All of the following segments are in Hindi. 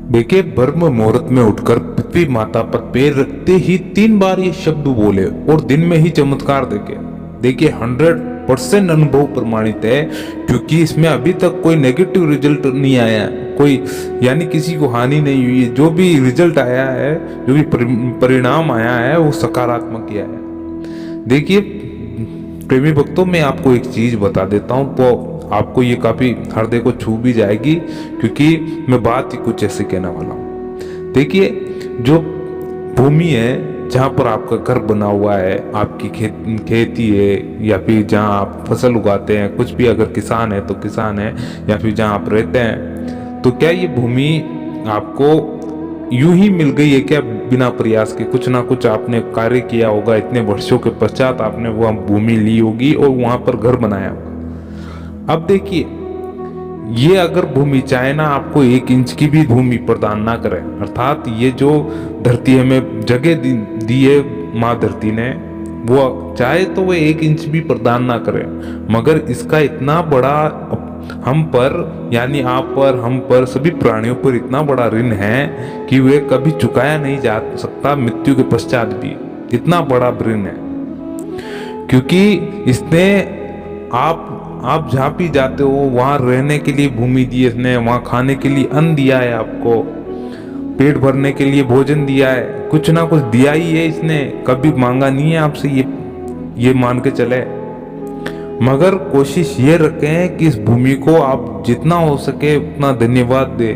देखिए, ब्रह्म मुहूर्त में उठकर पृथ्वी माता पर पैर रखते ही 3 बार ये शब्द बोले और दिन में ही चमत्कार देखे। देखिए 100% अनुभव प्रमाणित है, क्योंकि इसमें अभी तक कोई नेगेटिव रिजल्ट नहीं आया है, कोई यानी किसी को हानि नहीं हुई है। जो भी रिजल्ट आया है, जो भी परिणाम आया है, वो सकारात्मक ही आया है। देखिए प्रेमी भक्तों, मैं आपको एक चीज बता देता हूँ, तो आपको ये काफी हृदय को छू भी जाएगी, क्योंकि मैं बात ही कुछ ऐसे कहने वाला हूँ। देखिए, जो भूमि है जहाँ पर आपका घर बना हुआ है, आपकी खेती है, या फिर जहाँ आप फसल उगाते हैं, कुछ भी, अगर किसान है तो किसान है, या फिर जहाँ आप रहते हैं, तो क्या ये भूमि आपको यूं ही मिल गई है क्या? बिना प्रयास के कुछ ना कुछ आपने कार्य किया होगा, इतने वर्षों के पश्चात आपने वह भूमि ली होगी और वहां पर घर बनाया होगा। अब देखिए, ये अगर भूमि चाहे ना आपको 1 इंच की भी भूमि प्रदान ना करे, अर्थात ये जो धरती हमें जगह दी है माँ धरती ने, वो चाहे तो वो 1 इंच भी प्रदान ना करे, मगर इसका इतना बड़ा हम पर, यानी आप पर, हम पर, सभी प्राणियों पर इतना बड़ा ऋण है कि वे कभी चुकाया नहीं जा सकता, मृत्यु के पश्चात भी। इतना बड़ा ऋण है, क्योंकि इसने आप जहाँ भी जाते हो वहां रहने के लिए भूमि दी है इसने, वहां खाने के लिए अन्न दिया है, आपको पेट भरने के लिए भोजन दिया है, कुछ ना कुछ दिया ही है इसने, कभी मांगा नहीं है आपसे, ये मान के चले। मगर कोशिश ये रखें कि इस भूमि को आप जितना हो सके उतना धन्यवाद दे,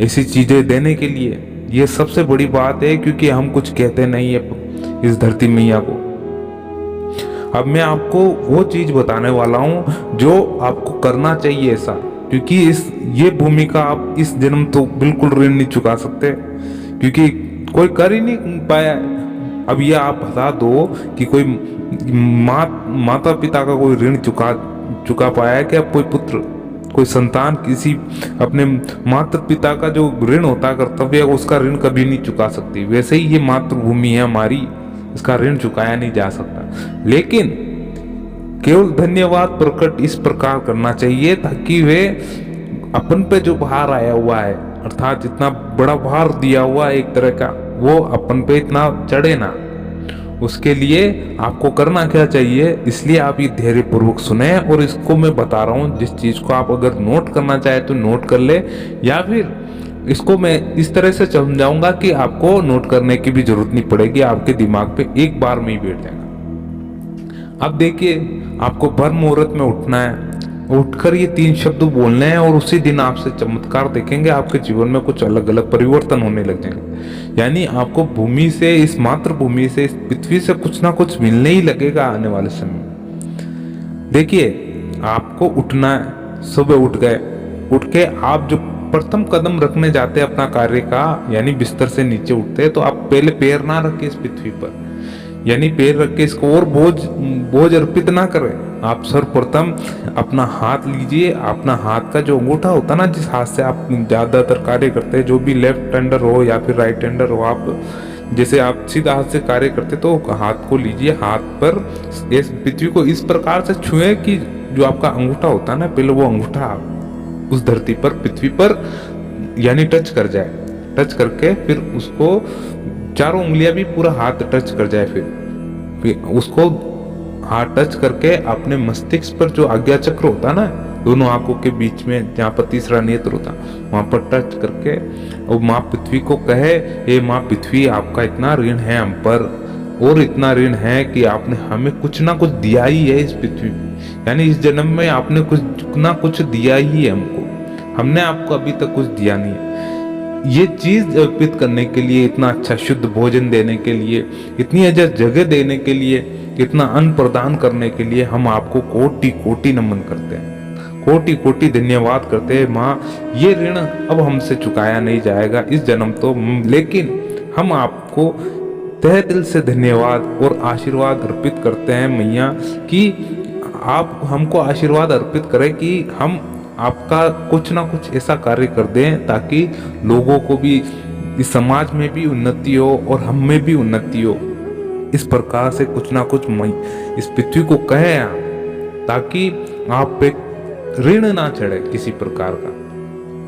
ऐसी चीजें देने के लिए। ये सबसे बड़ी बात है, क्योंकि हम कुछ कहते नहीं है इस धरती मैया को। अब मैं आपको वो चीज बताने वाला हूं जो आपको करना चाहिए ऐसा, क्योंकि ये भूमि का आप इस जन्म तो बिल्कुल ऋण नहीं चुका सकते, क्योंकि कोई कर ही नहीं पाया। अब ये आप बता दो कि कोई माता पिता का कोई ऋण चुका पाया है क्या? कोई पुत्र, कोई संतान किसी अपने माता पिता का जो ऋण होता, कर्तव्य, उसका ऋण कभी नहीं चुका सकती। वैसे ही ये मातृभूमि है हमारी, इसका ऋण चुकाया नहीं जा सकता। लेकिन केवल धन्यवाद प्रकट इस प्रकार करना चाहिए ताकि वे अपन पे जो भार आया हुआ है, अर्थात इतना बड़ा भार दिया हुआ है एक तरह का, वो अपन पे इतना चढ़े ना। उसके लिए आपको करना क्या चाहिए, इसलिए आप ये धैर्य पूर्वक सुने, और इसको मैं बता रहा हूँ, जिस चीज को आप अगर नोट करना चाहे तो नोट कर ले, या फिर इसको मैं इस तरह से समझाऊंगा कि आपको नोट करने की भी जरूरत नहीं पड़ेगी, आपके दिमाग पे एक बार में ही बैठ जाएगा। अब देखिए, आपको ब्रह्म मुहूर्त में उठना है, उठकर ये 3 शब्द बोलने हैं, और उसी दिन आपसे चमत्कार देखेंगे, आपके जीवन में कुछ अलग अलग परिवर्तन होने लग जाएंगे। यानी आपको भूमि से, इस मातृभूमि से, इस पृथ्वी से कुछ ना कुछ मिलने ही लगेगा आने वाले समय में। देखिए, आपको उठना है, सुबह उठ गए, उठ के आप जो प्रथम कदम रखने जाते हैं अपना कार्य का, यानी बिस्तर से नीचे उठते हैं, तो आप पहले पैर ना रखें इस पृथ्वी पर, यानी पैर रख के इसको और बोझ अर्पित ना करें। आप सर्वप्रथम अपना हाथ लीजिए, अपना हाथ का जो अंगूठा होता ना, जिस हाथ से आप ज्यादातर कार्य करते हैं, जो भी लेफ्ट हैंडर हो या फिर राइट हैंडर हो, आप जैसे आप सीधा हाथ से कार्य करते तो हाथ को लीजिए, हाथ पर इस पृथ्वी को इस प्रकार से छुए कि जो आपका अंगूठा होता है ना, पहले वो अंगूठा उस धरती पर, पृथ्वी पर यानी टच कर जाए। टच करके फिर उसको चारों उंगलियां भी पूरा हाथ टच कर जाए, फिर उसको हाथ टच करके अपने मस्तिष्क पर जो आज्ञा चक्र होता ना, दोनों आंखों के बीच में जहाँ पर तीसरा नेत्र होता, वहां पर टच करके और माँ पृथ्वी को कहे, हे माँ पृथ्वी, आपका इतना ऋण है हम पर, और इतना ऋण है कि आपने हमें कुछ ना कुछ दिया ही है इस पृथ्वी में, यानी इस जन्म में आपने कुछ ना कुछ दिया ही है हमको, हमने आपको अभी तक कुछ दिया नहीं है। ये चीज अर्पित करने के लिए, इतना अच्छा शुद्ध भोजन देने के लिए, इतनी अच्छा जगह देने के लिए, इतना अन्न प्रदान करने के लिए हम आपको कोटि कोटि नमन करते हैं, कोटि कोटि धन्यवाद करते हैं माँ। ये ऋण अब हमसे चुकाया नहीं जाएगा इस जन्म तो, लेकिन हम आपको तहे दिल से धन्यवाद और आशीर्वाद अर्पित करते हैं मैया, कि आप हमको आशीर्वाद अर्पित करें कि हम आपका कुछ ना कुछ ऐसा कार्य कर दें ताकि लोगों को भी, इस समाज में भी उन्नति हो और हम में भी उन्नति हो। इस प्रकार से कुछ ना कुछ इस पृथ्वी को कहें आप, ताकि आप पे ऋण ना चढ़े किसी प्रकार का।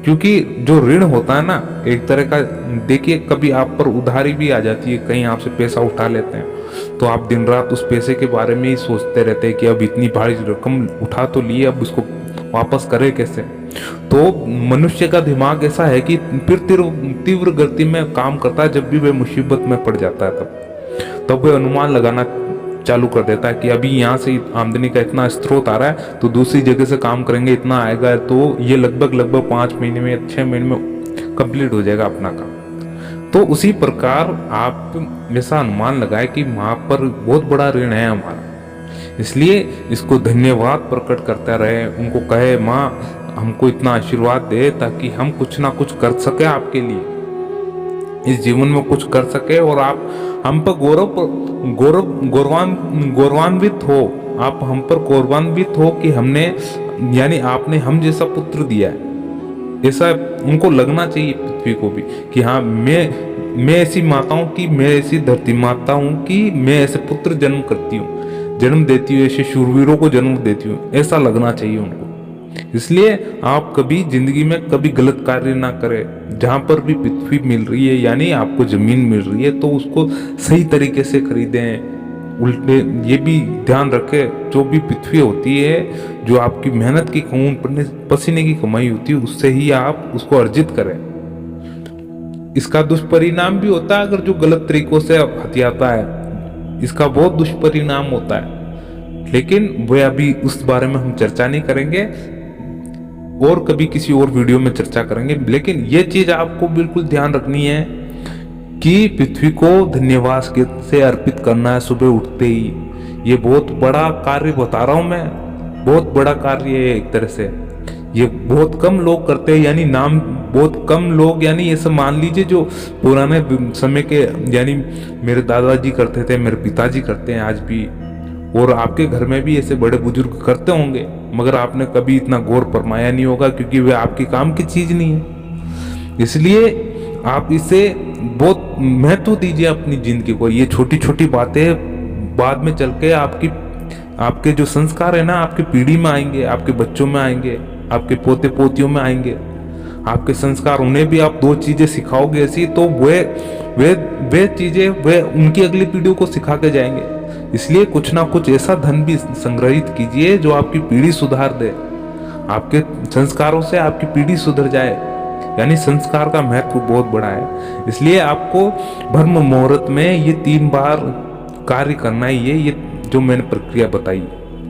क्योंकि जो ऋण होता है ना एक तरह का, देखिए कभी आप पर उधारी भी आ जाती है, कहीं आपसे पैसा उठा लेते हैं तो आप दिन रात उस पैसे के बारे में ही सोचते रहते हैं कि अब इतनी भारी रकम उठा तो लिए, अब उसको वापस करे कैसे। तो मनुष्य का दिमाग ऐसा है कि फिर तीव्र गति में काम करता है जब भी वह मुसीबत में पड़ जाता है, तब वह अनुमान लगाना चालू कर देता है कि अभी यहाँ से आमदनी का इतना स्रोत आ रहा है तो दूसरी जगह से काम करेंगे इतना आएगा, तो ये लगभग 5 महीने में 6 महीने में कंप्लीट हो जाएगा अपना काम। तो उसी प्रकार आप ऐसा अनुमान लगाए कि वहाँ पर बहुत बड़ा ऋण है हमारा, इसलिए इसको धन्यवाद प्रकट करता रहे, उनको कहे माँ हमको इतना आशीर्वाद दे ताकि हम कुछ ना कुछ कर सके आपके लिए, इस जीवन में कुछ कर सके और आप हम पर गौरवान्वित हो, आप हम पर गौरवान्वित हो कि हमने यानी आपने हम जैसा पुत्र दिया है। ऐसा उनको लगना चाहिए पृथ्वी को भी कि हाँ मैं ऐसी माता हूँ कि मैं ऐसी धरती माता हूँ कि मैं ऐसे पुत्र जन्म देती हूँ, ऐसे शूरवीरों को जन्म देती हूँ, ऐसा लगना चाहिए उनको। इसलिए आप कभी जिंदगी में कभी गलत कार्य ना करें। जहां पर भी पृथ्वी मिल रही है यानी आपको जमीन मिल रही है तो उसको सही तरीके से खरीदें। उल्टे ये भी ध्यान रखें, जो भी पृथ्वी होती है, जो आपकी मेहनत की खून पसीने की कमाई होती है, उससे ही आप उसको अर्जित करें। इसका दुष्परिणाम भी होता है, अगर जो गलत तरीकों से हथियाता है इसका बहुत दुष्परिणाम होता है, लेकिन वह अभी उस बारे में हम चर्चा नहीं करेंगे, और कभी किसी और वीडियो में चर्चा करेंगे। लेकिन ये चीज आपको बिल्कुल ध्यान रखनी है कि पृथ्वी को धन्यवाद से अर्पित करना है सुबह उठते ही। ये बहुत बड़ा कार्य बता रहा हूं मैं, बहुत बड़ा कार्य है एक तरह से, ये बहुत कम लोग करते हैं, यानी नाम बहुत कम लोग, यानी ये सब मान लीजिए जो पुराने समय के यानी मेरे दादाजी करते थे, मेरे पिताजी करते हैं आज भी, और आपके घर में भी ऐसे बड़े बुजुर्ग करते होंगे, मगर आपने कभी इतना गौर फरमाया नहीं होगा क्योंकि वे आपके काम की चीज नहीं है। इसलिए आप इसे बहुत महत्व दीजिए अपनी जिंदगी को। ये छोटी छोटी बातें बाद में चल के आपके जो संस्कार है ना आपकी पीढ़ी में आएंगे, आपके बच्चों में आएंगे, आपके पोते पोतियों में आएंगे। आपके संस्कार उन्हें भी आप 2 चीजें सिखाओगे ऐसी, तो वे चीजें वे उनकी अगली पीढ़ियों को सिखा के जाएंगे। इसलिए कुछ ना कुछ ऐसा धन भी संग्रहित कीजिए जो आपकी पीढ़ी सुधार दे, आपके संस्कारों से आपकी पीढ़ी सुधर जाए। यानी संस्कार का महत्व बहुत बड़ा है। इसलिए आपको ब्रह्म मुहूर्त में ये 3 बार कार्य करना ही है, ये जो मैंने प्रक्रिया बताई।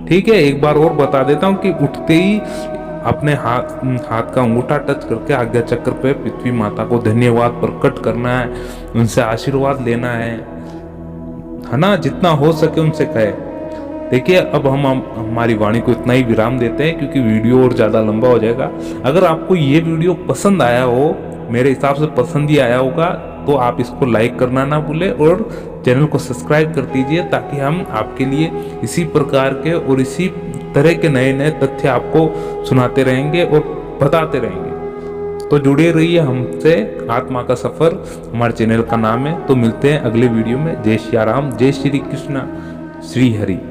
ठीक है, एक बार और बता देता हूँ कि उठते ही अपने हाथ का अंगूठा टच करके आज्ञा चक्र पे पृथ्वी माता को धन्यवाद प्रकट करना है, उनसे आशीर्वाद लेना है ना, जितना हो सके उनसे कहे। देखिए अब हम हमारी वाणी को इतना ही विराम देते हैं क्योंकि वीडियो और ज़्यादा लंबा हो जाएगा। अगर आपको ये वीडियो पसंद आया हो, मेरे हिसाब से पसंद ही आया होगा, तो आप इसको लाइक करना ना भूलें और चैनल को सब्सक्राइब कर दीजिए, ताकि हम आपके लिए इसी प्रकार के और इसी तरह के नए नए तथ्य आपको सुनाते रहेंगे और बताते रहेंगे। तो जुड़े रहिए हमसे, आत्मा का सफर हमारे चैनल का नाम है। तो मिलते हैं अगले वीडियो में। जय श्री राम, जय श्री कृष्ण, श्री हरि।